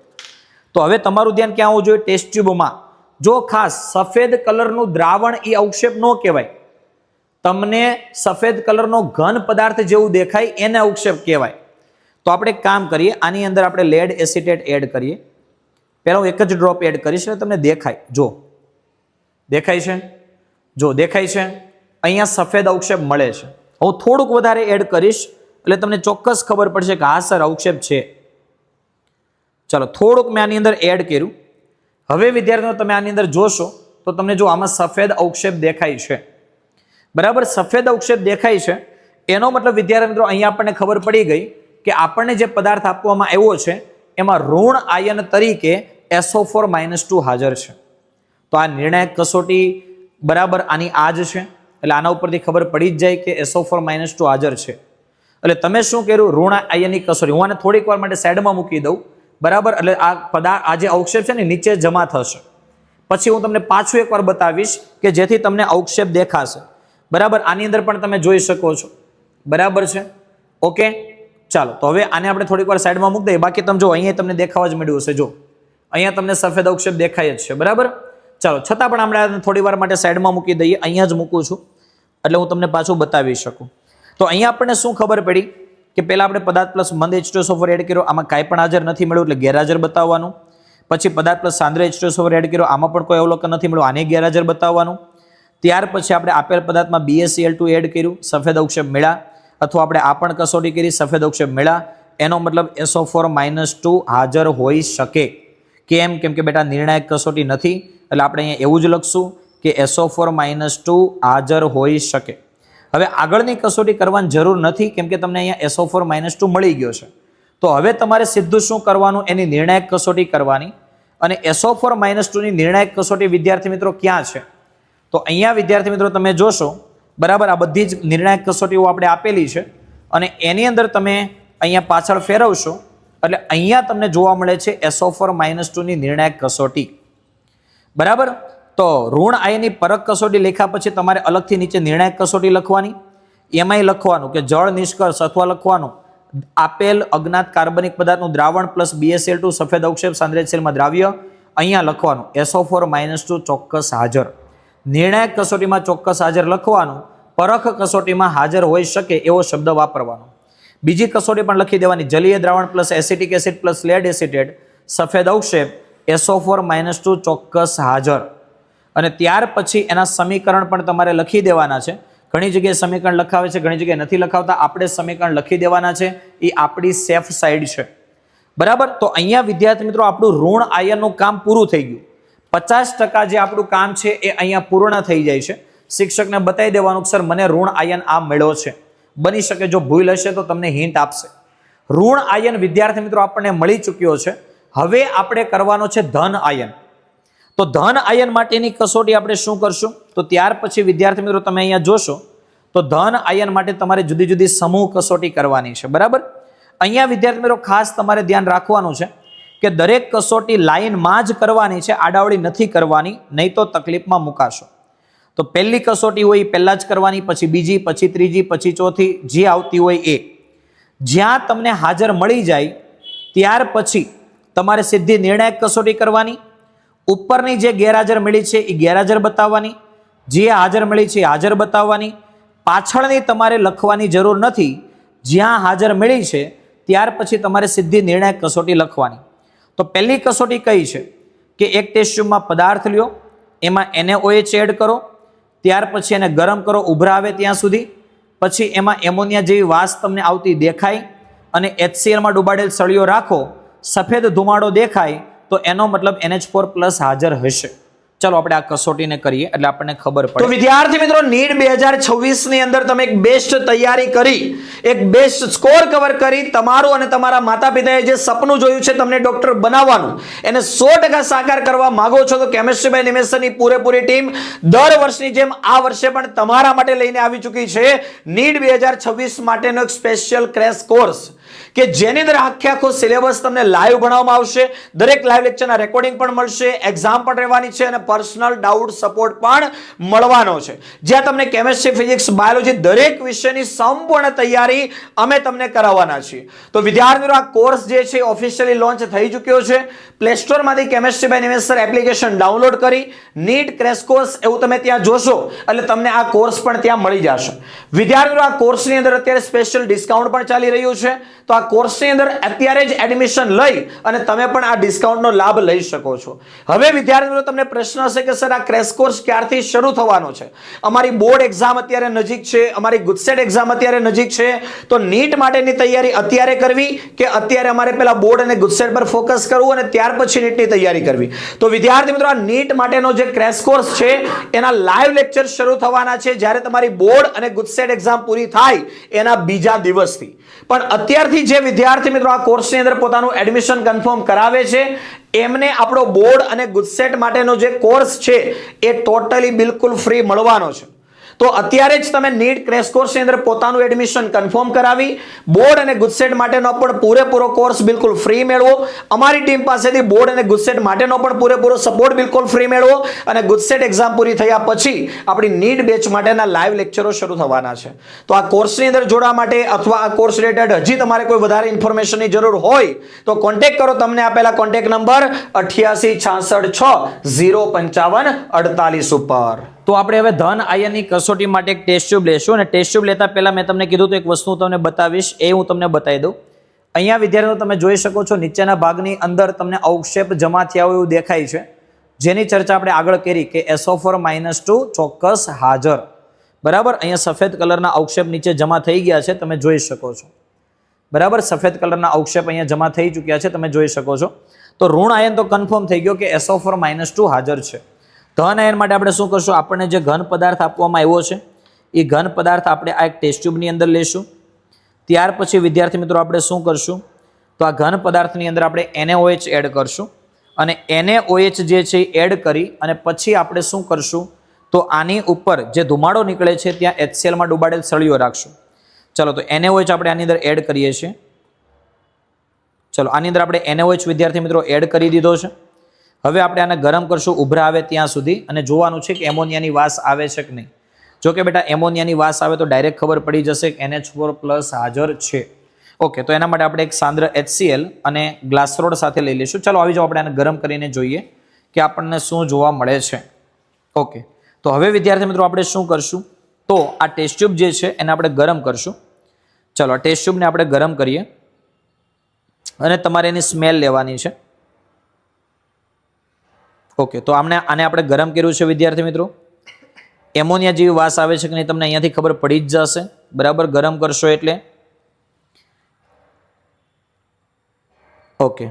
તો હવે તમારું ધ્યાન ક્યાં આવવું જોઈએ, ટેસ્ટ ટ્યુબમાં. જો ખાસ સફેદ કલરનું દ્રાવણ એ અવક્ષેપ ન કહેવાય, તમને સફેદ કલરનો ઘન પદાર્થ જેવું દેખાય એને અવક્ષેપ કહેવાય. તો આપણે એક કામ કરીએ, આની અંદર આપણે લેડ એસિટેટ એડ કરીએ. પહેલા હું એક જ ડ્રોપ એડ કરીશ ને તમને દેખાય. જો દેખાય છે, જો દેખાય છે, અહીંયા સફેદ અવક્ષેપ મળે છે. હું થોડુંક વધારે એડ કરીશ એટલે તમને ચોક્કસ ખબર પડશે કે હા સર અવક્ષેપ છે. ચાલો થોડુંક મેં આની અંદર એડ કર્યું. હવે વિદ્યાર્થીઓ તમે આની અંદર જોશો તો તમને જો આમાં સફેદ અવક્ષેપ દેખાય છે. બરાબર, સફેદ અવક્ષેપ દેખાય છે એનો મતલબ વિદ્યાર્થી મિત્રો અહીંયા આપણને ખબર પડી ગઈ કે આપણને જે પદાર્થ આપવામાં આવ્યો છે એમાં ઋણ આયન તરીકે SO4-2 હાજર છે. તો આ નિર્ણાયક કસોટી બરાબર આની આ જ છે. એટલે આના ઉપરથી ખબર પડી જ જાય કે SO4-2 હાજર છે. એટલે તમે શું કર્યું, ઋણ આયનની કસોટી હું આને થોડીક વાર માટે સાઈડમાં મૂકી દઉં. બરાબર, એટલે આ પદાર્થ આ જે અવક્ષેપ છે ને નીચે જમા થશે. પછી હું તમને પાછું એકવાર બતાવીશ કે જેથી તમને અવક્ષેપ દેખાશે. બરાબર, આની અંદર પણ તમે જોઈ શકો છો. બરાબર છે, ઓકે. ચાલો તો હવે આને આપણે થોડીક વાર સાઈડમાં મૂકી દઈએ. બાકી તમે જો અહીંયા તમને દેખાવા જ મળ્યું હશે. જો અહીંયા તમને સફેદ અવક્ષેપ દેખાય જ છે. બરાબર, ચાલો છતાં પણ આપણે થોડી વાર માટે સાઈડમાં મૂકી દઈએ. અહીંયા જ મૂકું છું એટલે હું તમને પાછું બતાવી શકું. તો અહીંયા આપણને શું ખબર પડી કે પહેલા આપણે પદાર્થ પ્લસ મંદ H2SO4 એડ કર્યો, આમાં કાંઈ પણ હાજર નથી મળ્યું એટલે ગેરહાજર બતાવવાનું. પછી પદાર્થ પ્લસ સાંદ્ર H2SO4 એડ કર્યો, આમાં પણ કોઈ અવલોકન નથી મળ્યું, આને ગેરહાજર બતાવવાનું. ત્યાર પછી આપણે આપેલ પદાર્થમાં BaCl2 એડ કર્યું, સફેદ અવક્ષેપ મળ્યા. અથવા આપણે આ પણ કસોટી કરી, સફેદ અવક્ષેપ મળ્યા. એનો મતલબ SO4-2 હાજર હોઈ શકે. કેમ? કેમ કે બેટા નિર્ણાયક કસોટી નથી એટલે આપણે અહીંયા એવું જ લખશું કે SO4-2 હાજર હોઈ શકે. હવે આગળની કસોટી કરવાની જરૂર નથી કેમ કે તમને અહીંયા SO4-2 મળી ગયો છે. તો હવે તમારે સીધું શું કરવાનું, એની નિર્ણાયક કસોટી કરવાની. અને SO4-2 ની નિર્ણાયક કસોટી વિદ્યાર્થી મિત્રો ક્યાં છે? તો અહીંયા વિદ્યાર્થી મિત્રો તમે જોશો, બરાબર, આ બધી જ નિર્ણાયક કસોટીઓ આપણે આપેલી છે અને એની અંદર તમે અહીંયા પાછળ ફેરવશો એટલે અહીંયા તમને જોવા મળે છે SO4-2 ની નિર્ણાયક કસોટી. બરાબર, તો ઋણ આયનની પરખ કસોટી લખ્યા પછી તમારે અલગથી નીચે નિર્ણાયક કસોટી લખવાની. એમાંય લખવાનું કે જળ નિષ્કર્ષ અથવા લખવાનું આપેલ અજ્ઞાત કાર્બનિક પદાર્થનું દ્રાવણ પ્લસ BaCl2 સફેદ અવક્ષેપ સાંદ્ર HCl દ્રાવ્ય. અહીંયા લખવાનું SO4-2 ચોક્કસ હાજર. નિર્ણાયક કસોટીમાં ચોક્કસ હાજર લખવાનું, પરખ કસોટીમાં હાજર હોઈ શકે એવો શબ્દ વાપરવાનો. બીજી કસોટી પણ લખી દેવાની, જલીય દ્રાવણ plus acetic acid plus lead acetate સફેદ અવક્ષેપ SO4-2 ચોક્કસ હાજર. અને ત્યાર પછી એના સમીકરણ પણ તમારે લખી દેવાના છે. ઘણી જગ્યાએ સમીકરણ લખાવે છે, ઘણી જગ્યાએ નથી લખાવતા. આપણે સમીકરણ લખી દેવાના છે, એ આપણી સેફ સાઈડ છે. બરાબર, તો અહીંયા વિદ્યાર્થી મિત્રો આપણું ઋણ આયનનું કામ પૂરું થઈ ગયું. 50% જે આપણું કામ છે એ અહીંયા પૂર્ણ થઈ જાય છે. શિક્ષકને બતાવી દેવાનું સર મને ઋણ આયન આ મળ્યો છે. બની શકે જો ભૂલ હશે તો તમને હિન્ટ આપશે. ઋણ આયન વિદ્યાર્થી મિત્રો આપણને મળી ચૂક્યો છે. હવે આપણે કરવાનો છે ધન આયન. તો ધન આયન માટેની કસોટી આપણે શું કરશું? તો ત્યાર પછી વિદ્યાર્થી મિત્રો તમે અહીંયા જોશો તો ધન આયન માટે તમારે જુદી જુદી સમૂહ કસોટી કરવાની છે. બરાબર, અહીંયા વિદ્યાર્થી મિત્રો ખાસ તમારે ધ્યાન રાખવાનું છે કે દરેક કસોટી લાઈનમાં જ કરવાની છે, આડાવડી નથી કરવાની, નહીં તો તકલીફમાં મુકાશો. તો પહેલી કસોટી હોય એ પહેલા જ કરવાની, પછી બીજી, પછી ત્રીજી, પછી ચોથી, જે આવતી હોય એ. જ્યાં તમને હાજર મળી જાય ત્યાર પછી તમારે સીધી નિર્ણાયક કસોટી કરવાની. ઉપરની જે ગેરહાજર મળી છે એ ગેરહાજર બતાવવાની, જે હાજર મળી છે એ હાજર બતાવવાની. પાછળની તમારે લખવાની જરૂર નથી. જ્યાં હાજર મળી છે ત્યાર પછી તમારે સીધી નિર્ણાયક કસોટી લખવાની. તો પહેલી કસોટી કઈ છે કે એક ટેસ્ટ ટ્યુબમાં પદાર્થ લ્યો, એમાં NaOH એડ કરો, ત્યાર પછી એને ગરમ કરો ઉભરા આવે ત્યાં સુધી. પછી એમાં એમોનિયા જેવી વાસ તમને આવતી દેખાય અને HClમાં ડુબાડેલ સળિયો રાખો, સફેદ ધુમાડો દેખાય તો એનો મતલબ NH4+ હાજર હશે. ચલો આપણે આ કસોટીને કરીએ એટલે આપણને ખબર પડે. તો વિદ્યાર્થી મિત્રો નીટ 2026 ની અંદર તમે એક બેસ્ટ તૈયારી કરી, એક બેસ્ટ સ્કોર કવર કરી, તમારું અને તમારા માતા પિતાએ જે સપનું જોયું છે તમને ડોક્ટર બનાવવાનું એને 100% સાકાર કરવા માંગો છો તો કેમિસ્ટ્રી બાય નિમેશની પૂરેપૂરી ટીમ દર વર્ષની જેમ આ વર્ષે પણ તમારા માટે લઈને આવી ચૂકી છે નીટ 2026 માટેનો એક સ્પેશિયલ ક્રેશ કોર્સ કે જેની અંદર આખો સિલેબસ તમને લાઈવ ભણાવવામાં આવશે. દરેક લાઈવ લેક્ચરના રેકોર્ડિંગ પણ મળશે, એક્ઝામ પણ રહેવાની છે અને પર્સનલ ડાઉટ સપોર્ટ પણ મળવાનો છે, જ્યાં તમને કેમેસ્ટ્રી, ફિઝિક્સ, બાયોલોજી દરેક વિષયની સંપૂર્ણ તૈયારી અમે તમને કરાવવાના છીએ. તો વિદ્યાર્થી મિત્રો, આ કોર્સ જે છે ઓફિશિયલી લોન્ચ થઈ ચૂક્યો છે. પ્લે સ્ટોરમાંથી chemistry by Nimesh sir application download કરી નીટ ક્રેશ કોર્સ એવું તમે ત્યાં જોશો એટલે તમને આ કોર્સ પણ ત્યાં મળી જશે. વિદ્યાર્થી મિત્રો, આ કોર્સની અંદર અત્યારે સ્પેશિયલ ડિસ્કાઉન્ટ પણ ચાલી રહ્યું છે. તો આ કોર્સની અંદર અત્યારે જ એડમિશન લઈ અને તમે પણ આ ડિસ્કાઉન્ટનો લાભ લઈ શકો છો. હવે વિદ્યાર્થી મિત્રો, તમને પ્રશ્ન હશે કે સર આ ક્રેશ કોર્સ ક્યારથી શરૂ થવાનો છે? અમારી બોર્ડ એક્ઝામ અત્યારે નજીક છે, અમારી ગુજસેટ એક્ઝામ અત્યારે નજીક છે, તો નીટ માટેની તૈયારી અત્યારે કરવી કે અત્યારે અમારે પેલા બોર્ડ અને ગુજસેટ પર ફોકસ કરવું અને ત્યાર પછી નીટની તૈયારી કરવી? તો વિદ્યાર્થી મિત્રો, આ નીટ માટેનો જે ક્રેશ કોર્સ છે એના લાઈવ લેક્ચર શરૂ થવાના છે જ્યારે તમારી બોર્ડ અને ગુજસેટ એક્ઝામ પૂરી થાય એના બીજા દિવસથી. પણ અત્યારથી જે વિદ્યાર્થી મિત્રો આ કોર્સની અંદર પોતાનું એડમિશન કન્ફર્મ કરાવે છે એમને આપણો બોર્ડ અને ગુજસેટ માટેનો જે કોર્સ છે એ ટોટલી બિલકુલ ફ્રી મળવાનો છે. તો અત્યારે જ તમે નીટ ક્રેશ કોર્સની અંદર પોતાનું એડમિશન કન્ફર્મ કરાવી બોર્ડ અને ગુજસેટ માટેનો પણ પૂરેપૂરો કોર્સ બિલકુલ ફ્રી મેળવો. અમારી ટીમ પાસેથી બોર્ડ અને ગુજસેટ માટેનો પણ પૂરેપૂરો સપોર્ટ બિલકુલ ફ્રી મેળવો અને ગુજસેટ એક્ઝામ પૂરી થયા પછી આપણી નીટ બેચ માટેના લાઈવ લેક્ચરો શરૂ થવાના છે. તો આ કોર્સની અંદર જોડવા માટે અથવા આ કોર્સ રિલેટેડ હજી તમારે કોઈ વધારે ઇન્ફોર્મેશનની જરૂર હોય તો કોન્ટેક્ટ કરો તમને આપેલા કોન્ટેક્ટ નંબર 8866605548 ઉપર. તો આપણે હવે ધન આયનની કસોટી માટે એક ટેસ્ટ ટ્યુબ લેશું અને ટેસ્ટ ટ્યુબ લેતા પહેલા મેં તમને કીધું તો એક વસ્તુ તમને બતાવીશ, એ હું તમને બતાવી દઉં. અહીંયા વિદ્યાર્થીઓ તમે જોઈ શકો છો નીચેના ભાગની અંદર તમને અવક્ષેપ જમા થયા હોય એવું દેખાય છે, જેની ચર્ચા આપણે આગળ કરી કે SO4-2 ચોક્કસ હાજર. બરાબર, અહીંયા સફેદ કલરના અવક્ષેપ નીચે જમા થઈ ગયા છે, તમે જોઈ શકો છો. બરાબર, સફેદ કલરના અવક્ષેપ અહીંયા જમા થઈ ચૂક્યા છે, તમે જોઈ શકો છો. તો ઋણ આયન તો કન્ફર્મ થઈ ગયો કે SO4-2 હાજર છે. ધન આયન માટે આપણે શું કરશું? આપણને જે ઘન પદાર્થ આપવામાં આવ્યો છે એ ઘન પદાર્થ આપણે આ એક ટેસ્ટ ટ્યુબની અંદર લેશું. ત્યાર પછી વિદ્યાર્થી મિત્રો આપણે શું કરશું? તો આ ઘન પદાર્થની અંદર આપણે NaOH એડ કરશું અને NaOH જે છે એ એડ કરી અને પછી આપણે શું કરશું? તો આની ઉપર જે ધુમાડો નીકળે છે ત્યાં HCl માં ડુબાડેલ સળીઓ રાખશું. ચલો, તો NaOH આપણે આની અંદર એડ કરીએ છીએ. ચલો, આની અંદર આપણે NaOH વિદ્યાર્થી મિત્રો એડ કરી દીધો છે. હવે આપણે આને ગરમ કરશું ઉભરા આવે ત્યાં સુધી અને જોવાનું છે કે એમોનિયાની વાસ આવે છે કે નહીં. જો કે બેટા એમોનિયાની વાસ આવે તો ડાયરેક્ટ ખબર પડી જશે કે NH4+ હાજર છે. ઓકે, તો એના માટે આપણે એક સાંદ્ર HCl અને ગ્લાસ રોડ સાથે લઈ લઈશું. ચાલો આવી જાઓ, આપણે આને ગરમ કરીને જોઈએ કે આપણને શું જોવા મળે છે. ઓકે, તો હવે વિદ્યાર્થી મિત્રો આપણે શું કરશું? તો આ ટેસ્ટ ટ્યુબ જે છે એને આપણે ગરમ કરશું. ચલો, આ ટેસ્ટ ટ્યુબને આપણે ગરમ કરીએ અને તમારે એની સ્મેલ લેવાની છે. ઓકે, તો આને આપણે ગરમ કર્યું છે વિદ્યાર્થી મિત્રો. એમોનિયા જેવી વાસ આવે છે કે નહીં તમને અહીંયાથી ખબર પડી જ જશે. બરાબર, ગરમ કરશો એટલે. ઓકે,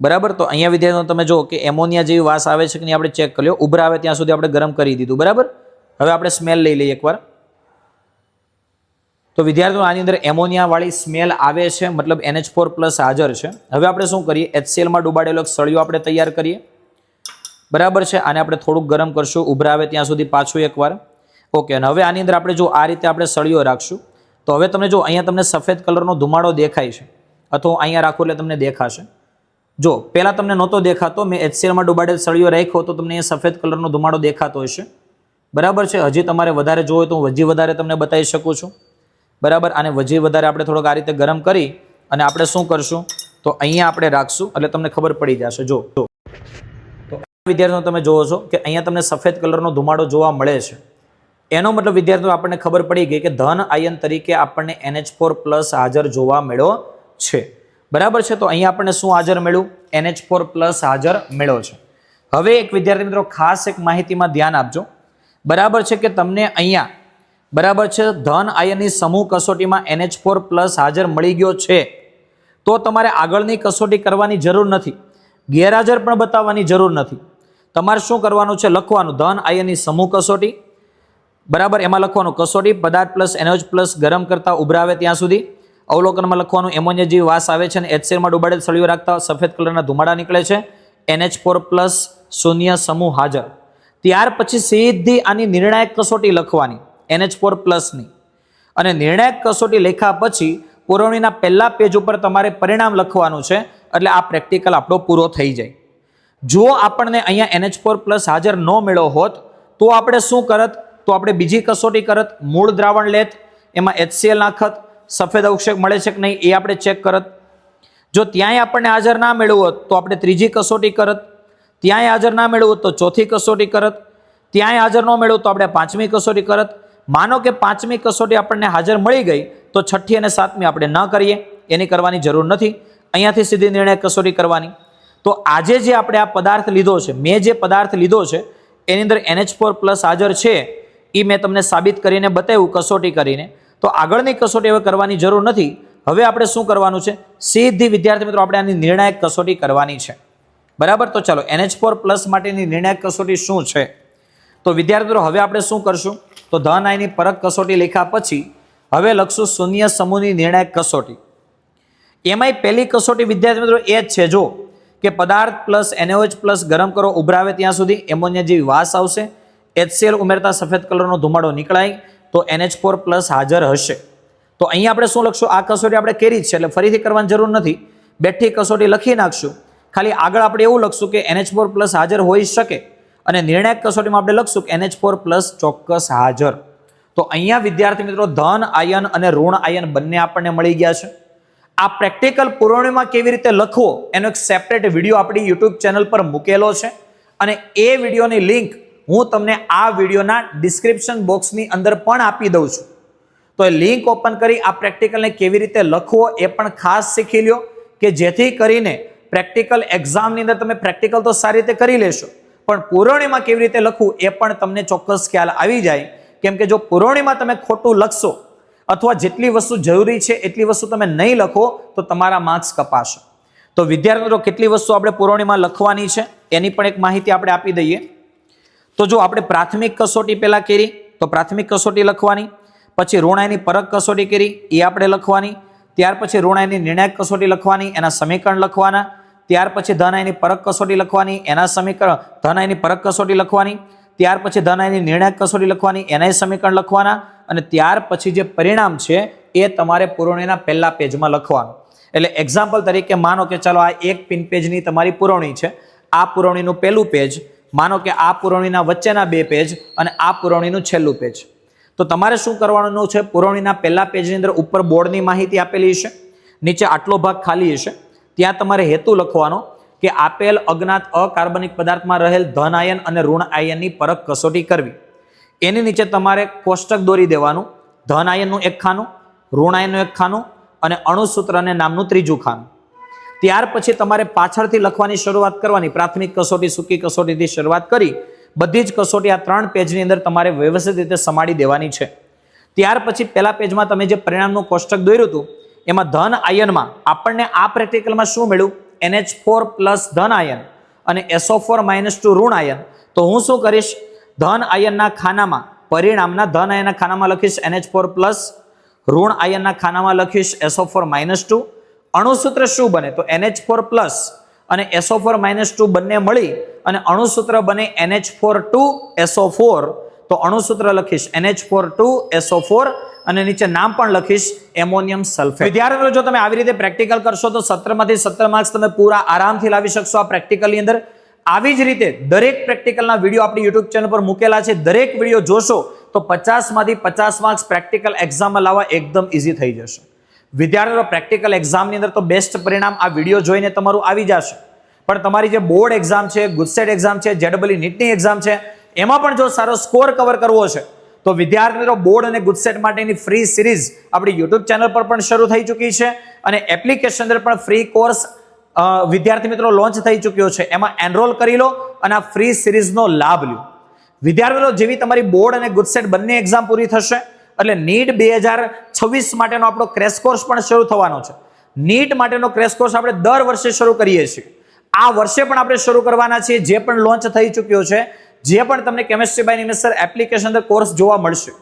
બરાબર, તો અહીંયા વિદ્યાર્થીઓ તમે જો કે એમોનિયા જેવી વાસ આવે છે કે નહીં આપણે ચેક કરી લો. ઉભરા આવે ત્યાં સુધી આપણે ગરમ કરી દીધું. બરાબર, હવે આપણે સ્મેલ લઈ લઈએ એકવાર. તો વિદ્યાર્થીઓ આની અંદર એમોનિયા વાળી સ્મેલ આવે છે, મતલબ NH4+ હાજર છે. હવે આપણે શું કરીએ? HCl માં ડુબાડેલો સળિયો આપણે તૈયાર કરીએ. બરાબર છે, આને આપણે થોડુંક ગરમ કરશું ઉભરા આવે ત્યાં સુધી પાછું એકવાર. ઓકે, અને હવે આની અંદર આપણે જો આ રીતે આપણે સળિયો રાખશું તો હવે તમને જો અહીંયા તમને સફેદ કલરનો ધુમાડો દેખાય છે, અથવા અહીંયા રાખો એટલે તમને દેખાશે. જો પહેલા તમને નહોતો દેખાતો, મેં HCl માં ડુબાડેલ સળિયો રાખ્યો તો તમને અહીંયા સફેદ કલરનો ધુમાડો દેખાતો હશે. બરાબર છે, હજી તમારે વધારે જોવો તો હું હજી વધારે તમને બતાવી શકું છું. બરાબર, આને હજી વધારે આપણે થોડોક આ રીતે ગરમ કરી અને આપણે શું કરશું? તો અહીંયા આપણે રાખશું એટલે તમને ખબર પડી જશે. જો વિદ્યાર્થીઓ તમે જોવો છો કે અહીંયા તમને સફેદ કલરનો ધુમાડો જોવા મળે છે. એનો મતલબ વિદ્યાર્થીઓ આપણને ખબર પડી ગઈ કે ધન આયન તરીકે આપણને NH4+ હાજર જોવા મળ્યો છે. બરાબર છે, તો અહીંયા આપણને શું હાજર મળ્યું? NH4+ હાજર મળ્યો છે. હવે એક વિદ્યાર્થી મિત્રો ખાસ એક માહિતીમાં ધ્યાન આપજો. બરાબર છે કે તમને અહીંયા બરાબર છે ધન આયનની સમૂહ કસોટીમાં NH4+ હાજર મળી ગયો છે તો તમારે આગળની કસોટી કરવાની જરૂર નથી, ગેરહાજર પણ બતાવવાની જરૂર નથી. તમારે શું કરવાનું છે? લખવાનું ધન આયનની સમૂહ કસોટી. બરાબર, એમાં લખવાનું કસોટી પદાર્થ NaOH+ ગરમ કરતા ઉભરા આવે ત્યાં સુધી. અવલોકનમાં લખવાનું એમોનિયા જેવી વાસ આવે છે અને HCl માં ડુબાડેલ સળિયો રાખતા સફેદ કલરના ધુમાડા નીકળે છે. NH4+ શૂન્ય સમૂહ હાજર. ત્યાર પછી સીધી આની નિર્ણાયક કસોટી લખવાની NH4+ ની, અને નિર્ણાયક કસોટી લખ્યા પછી પુરવણીના પહેલા પેજ ઉપર તમારે પરિણામ લખવાનું છે. એટલે આ પ્રેક્ટિકલ આપણો પૂરો થઈ જાય. જો આપણને અહીંયા NH4+ હાજર ન મળ્યો હોત તો આપણે શું કરત? તો આપણે બીજી કસોટી કરત, મૂળ દ્રાવણ લેત, એમાં HCl નાખત, સફેદ અવક્ષેપ મળે છે કે નહીં એ આપણે ચેક કરત. જો ત્યાંય આપણને હાજર ના મળ્યું હોત તો આપણે ત્રીજી કસોટી કરત, ત્યાંય હાજર ના મળ્યું હોત તો ચોથી કસોટી કરત, ત્યાંય હાજર ન મળ્યું તો આપણે પાંચમી કસોટી કરત. માનો કે પાંચમી કસોટી આપણને હાજર મળી ગઈ તો છઠ્ઠી અને સાતમી આપણે ન કરીએ, એની કરવાની જરૂર નથી. અહીંયાથી સીધી નિર્ણાયક કસોટી કરવાની. તો આજે જે આપણે આ પદાર્થ લીધો છે, મેં જે પદાર્થ લીધો છે એની અંદર NH4+ હાજર છે એ મેં તમને સાબિત કરીને બતાવ્યું કસોટી કરીને. તો આગળની કસોટી હવે કરવાની જરૂર નથી. હવે આપણે શું કરવાનું છે? સીધી વિદ્યાર્થી મિત્રો આપણે આની નિર્ણાયક કસોટી કરવાની છે. બરાબર? તો ચાલો NH4+ માટેની નિર્ણાયક કસોટી શું છે? તો વિદ્યાર્થી મિત્રો હવે આપણે શું કરશું? તો ધન આયનની પરખ કસોટી લખ્યા પછી હવે લખશું શૂન્ય સમૂહની નિર્ણાયક કસોટી. એમાંય પહેલી કસોટી વિદ્યાર્થી મિત્રો એ જ છે, જો કે પદાર્થ પ્લસ NaOH+ ગરમ કરો, ઉભરાવે ત્યાં સુધી એમોનિયા જેવી વાસ આવશે, HCl ઉમેરતા સફેદ કલરનો ધુમાડો નીકળાય તો NH4+ હાજર હશે. તો અહીંયા આપણે શું લખશું? આ કસોટી આપણે કરી જ છે એટલે ફરીથી કરવાની જરૂર નથી. બેઠી કસોટી લખી નાખશું. ખાલી આગળ આપણે એવું લખશું કે NH4+ હાજર હોઈ શકે અને નિર્ણાયક કસોટીમાં આપણે લખશું કે NH4+ ચોક્કસ હાજર. તો અહીંયા વિદ્યાર્થી મિત્રો ધન આયન અને ઋણ આયન બંને આપણને મળી ગયા છે. આ પ્રેક્ટિકલ પુરવણીમાં કેવી રીતે લખવો એનો એક સેપરેટ વિડીયો આપણી YouTube ચેનલ પર મૂકેલો છે અને એ વિડીયોની લિંક હું તમને આ વિડીયોના ડિસ્ક્રિપ્શન બોક્સની અંદર પણ આપી દઉં છું. તો એ લિંક ઓપન કરી આ પ્રેક્ટિકલને કેવી રીતે લખવો એ પણ ખાસ શીખી લ્યો કે જેથી કરીને પ્રેક્ટિકલ એક્ઝામની અંદર તમે પ્રેક્ટિકલ તો સારી રીતે કરી લેશો પણ પુરવણીમાં કેવી રીતે લખવું એ પણ તમને ચોક્કસ ખ્યાલ આવી જાય. કેમ કે જો પુરવણીમાં તમે ખોટું લખશો અથવા જેટલી વસ્તુ જરૂરી છે એટલી વસ્તુ તમે નહીં લખો તો તમારા માર્ક્સ કપાશે. તો વિદ્યાર્થી મિત્રો કેટલી વસ્તુ આપણે પુરવણીમાં લખવાની છે એની પણ એક માહિતી આપણે આપી દઈએ. તો જો આપણે પ્રાથમિક કસોટી પહેલા કરી તો પ્રાથમિક કસોટી લખવાની, પછી ઋણ આયનની પરખ કસોટી કરી એ આપણે લખવાની, ત્યાર પછી ઋણ આયનની નિર્ણાયક કસોટી લખવાની, એના સમીકરણ લખવાના, ત્યાર પછી ધન આયનની પરખ કસોટી લખવાની, એના સમીકરણ ધન આયનની પરખ કસોટી લખવાની, ત્યાર પછી ધન આયનની નિર્ણાયક કસોટી લખવાની, એના સમીકરણ લખવાના અને ત્યાર પછી જે પરિણામ છે એ તમારે પુરવણીના પહેલા પેજમાં લખવાનું. એટલે એક્ઝામ્પલ તરીકે માનો કે ચાલો આ એક પિન પેજની તમારી પુરવણી છે, આ પુરવણીનું પહેલું પેજ, માનો કે આ પુરવણીના વચ્ચેના બે પેજ અને આ પુરવણીનું છેલ્લું પેજ. તો તમારે શું કરવાનું છે? પુરવણીના પહેલા પેજની અંદર ઉપર બોર્ડની માહિતી આપેલી હશે, નીચે આટલો ભાગ ખાલી હશે, ત્યાં તમારે હેતુ લખવાનો કે આપેલ અજ્ઞાત અકાર્બનિક પદાર્થમાં રહેલ ધન આયન અને ઋણ આયનની પરખ કસોટી કરવી. એની નીચે તમારે કોષ્ટક દોરી દેવાનું, ધન આયનનું એક ખાનું, ઋણ આયનનું એક ખાનું અને અણુસૂત્ર અને નામનું ત્રીજું ખાનું. ત્યાર પછી તમારે પાછળથી લખવાની શરૂઆત કરવાની, પ્રાથમિક કસોટી, સૂકી કસોટીથી શરૂઆત કરી બધી જ કસોટી આ 3 પેજની અંદર તમારે વ્યવસ્થિત રીતે સમાડી દેવાની છે. ત્યાર પછી પહેલા પેજમાં તમે જે પરિણામનું કોષ્ટક દોર્યું હતું એમાં ધન આયનમાં આપણને આ પ્રેક્ટિકલમાં શું મળ્યું? NH4+ ધન આયન અને SO4- ઋણ આયન. તો હું શું કરીશ? ધન આયનના ખાનામાં પરિણામના ધન આયનના ખાનામાં લખીશ NH4+, ઋણ આયનના ખાનામાં લખીશ SO4-2. અણુસૂત્ર શું બને? તો NH4+ અને SO4-2 બંને મળી અને અણુસૂત્ર બને NH4-2SO4. તો અણુસૂત્ર લખીશ NH4-2SO4 અને નીચે નામ પણ લખીશ એમોનિયમ સલ્ફેટ. વિદ્યાર્થીઓ જો તમે આવી રીતે પ્રેક્ટિકલ કરશો તો 17 માંથી 17 માર્ક્સ તમે પૂરા આરામથી લાવી શકશો આ પ્રેક્ટિકલની અંદર. આવી જ રીતે દરેક પ્રેક્ટિકલના વિડીયો આપણી YouTube ચેનલ પર મૂકેલા છે. દરેક વિડીયો જોશો તો 50 માંથી 50 માર્ક્સ પ્રેક્ટિકલ એક્ઝામમાં લાવવા એકદમ ઈઝી થઈ જશે. વિદ્યાર્થીઓ પ્રેક્ટિકલ એક્ઝામની અંદર તો બેસ્ટ પરિણામ આ વિડીયો જોઈને તમારું આવી જશે, પણ તમારી જે બોર્ડ એક્ઝામ છે, ગુજસેટ એક્ઝામ છે, JEE નીટની એક્ઝામ છે એમાં પણ જો સારો સ્કોર કવર કરવો છે તો વિદ્યાર્થીઓ બોર્ડ અને ગુજસેટ માટેની ફ્રી સિરીઝ આપણી YouTube ચેનલ પર પણ શરૂ થઈ ચૂકી છે અને એપ્લિકેશન અંદર પણ ફ્રી કોર્સ વિદ્યાર્થી મિત્રો લોન્ચ થઈ ચૂક્યો છે. એમાં એનરોલ કરી લો અને આ ફ્રી સિરીઝનો લાભ લો. વિદ્યાર્થીઓ જેવી તમારી બોર્ડ અને ગુજસેટ બંને એક્ઝામ પૂરી થશે એટલે નીટ 2026 માટેનો આપણો ક્રેશ કોર્સ પણ શરૂ થવાનો છે. નીટ માટેનો ક્રેશ કોર્સ આપણે દર વર્ષે શરૂ કરીએ છીએ. આ વર્ષે પણ આપણે શરૂ કરવાના છીએ. જે પણ લોન્ચ થઈ ચૂક્યો છે, જે પણ તમને કેમિસ્ટ્રી બાય નિમેશ એપ્લિકેશન અંદર કોર્સ જોવા મળશે,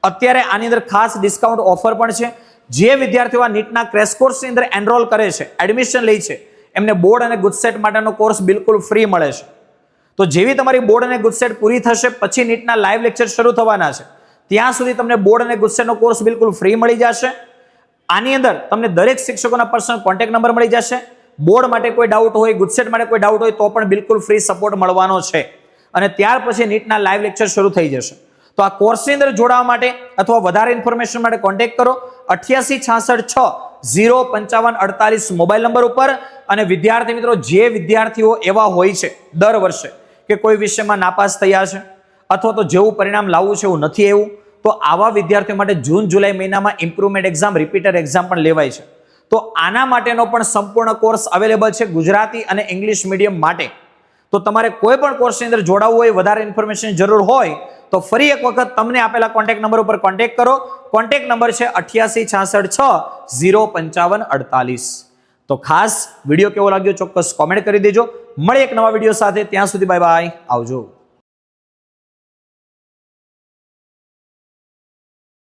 અત્યારે આની અંદર ખાસ ડિસ્કાઉન્ટ ઓફર પણ છે. જે વિદ્યાર્થીઓ આ નીટના ક્રેશ કોર્સની અંદર એનરોલ કરે છે, એડમિશન લે છે, એમને બોર્ડ અને ગુજસેટ માટેનો કોર્સ બિલકુલ ફ્રી મળે છે. તો જેવી તમારી બોર્ડ અને ગુજસેટ પૂરી થશે પછી નીટના લાઈવ લેક્ચર શરૂ થવાના છે, ત્યાં સુધી તમને બોર્ડ અને ગુજસેટનો કોર્સ બિલકુલ ફ્રી મળી જશે. આની અંદર તમને દરેક શિક્ષકોના પર્સનલ કોન્ટેક્ટ નંબર મળી જશે, બોર્ડ માટે કોઈ ડાઉટ હોય, ગુજસેટ માટે કોઈ ડાઉટ હોય તો પણ બિલકુલ ફ્રી સપોર્ટ મળવાનો છે. અને ત્યાર પછી નીટના લાઈવ લેક્ચર શરૂ થઈ જશે. તો આ કોર્સની અંદર જોડાવા માટે અથવા વધારે ઇન્ફોર્મેશન માટે કોન્ટેક્ટ કરો 8866605548 મોબાઈલ નંબર ઉપર. અને વિદ્યાર્થી મિત્રો, જે વિદ્યાર્થીઓ એવા હોય છે દર વર્ષે કે કોઈ વિષયમાં નાપાસ થયા છે અથવા તો જેવું પરિણામ લાવવું છે એવું નથી એવું, તો આવા વિદ્યાર્થીઓ માટે જૂન જુલાઈ મહિનામાં ઇમ્પ્રુવમેન્ટ એક્ઝામ, રિપીટર એક્ઝામ પણ લેવાય છે. તો આના માટેનો પણ સંપૂર્ણ કોર્સ અવેલેબલ છે ગુજરાતી અને ઇંગ્લિશ મીડિયમ માટે. તો તમારે કોઈ પણ કોર્સની અંદર જોડાવવું હોય, વધારે ઇન્ફોર્મેશન જરૂર હોય તો ફરી એક વખત તમને આપેલા કોન્ટેક્ટ નંબર ઉપર કોન્ટેક્ટ કરો. કોન્ટેક્ટ નંબર છે 8866605548. તો ખાસ વિડીયો કેવો લાગ્યો ચોક્કસ કોમેન્ટ કરી દેજો. મળીએ એક નવા વિડીયો સાથે. ત્યાં સુધી બાય બાય, આવજો.